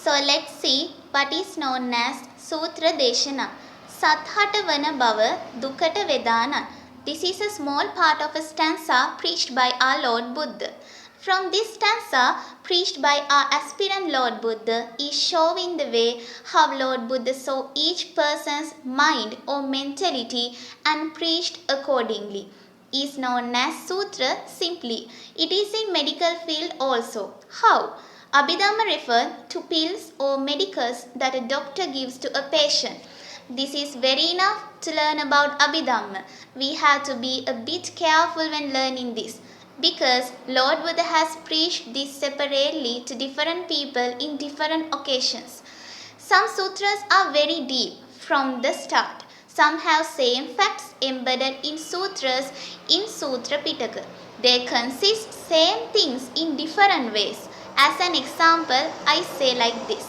So let's see what is known as Sutra Deshana. Sathata vana bhava dukkata vedana. This is a small part of a stanza preached by our Lord Buddha. From this stanza, preached by our aspirant Lord Buddha, is showing the way how Lord Buddha saw each person's mind or mentality and preached accordingly. Is known as Sutra simply. It is in medical field also. How? Abhidhamma refer to pills or medicals that a doctor gives to a patient. This is very enough to learn about Abhidhamma. We have to be a bit careful when learning this, because Lord Buddha has preached this separately to different people in different occasions. Some sutras are very deep from the start. Some have same facts embedded in sutras in Sutra Pitaka. They consist same things in different ways. As an example, I say like this.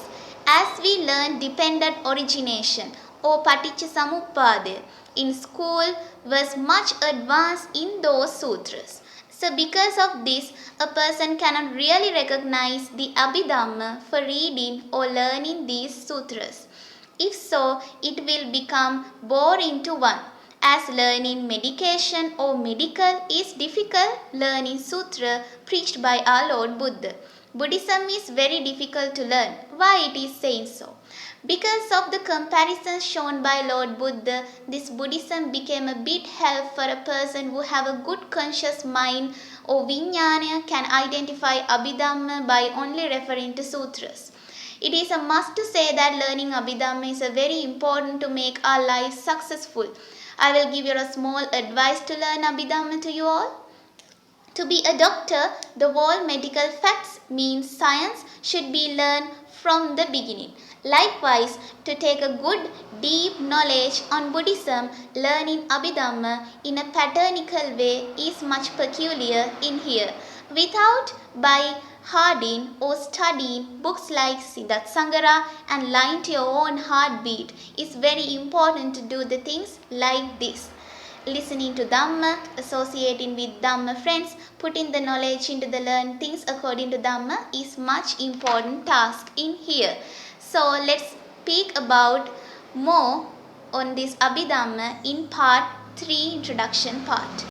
As we learn dependent origination or Paticca in school was much advanced in those sutras. So because of this, a person cannot really recognize the Abhidhamma for reading or learning these sutras. If so, it will become boring to one. As learning medication or medical is difficult, learning sutra preached by our Lord Buddha. Buddhism is very difficult to learn. Why it is saying so? Because of the comparisons shown by Lord Buddha, this Buddhism became a bit help for a person who have a good conscious mind or vijnana can identify Abhidhamma by only referring to sutras. It is a must to say that learning Abhidhamma is a very important to make our lives successful. I will give you a small advice to learn Abhidhamma to you all. To be a doctor, the whole medical facts means science should be learned from the beginning. Likewise, to take a good deep knowledge on Buddhism, learning Abhidhamma in a patternical way is much peculiar in here. Without by harding or studying books like Siddhartha Sangara and lying to your own heartbeat is very important to do the things like this. Listening to Dhamma, associating with Dhamma friends, putting the knowledge into the learn things according to Dhamma is much important task in here. So let's speak about more on this Abhidhamma in part 3 introduction part.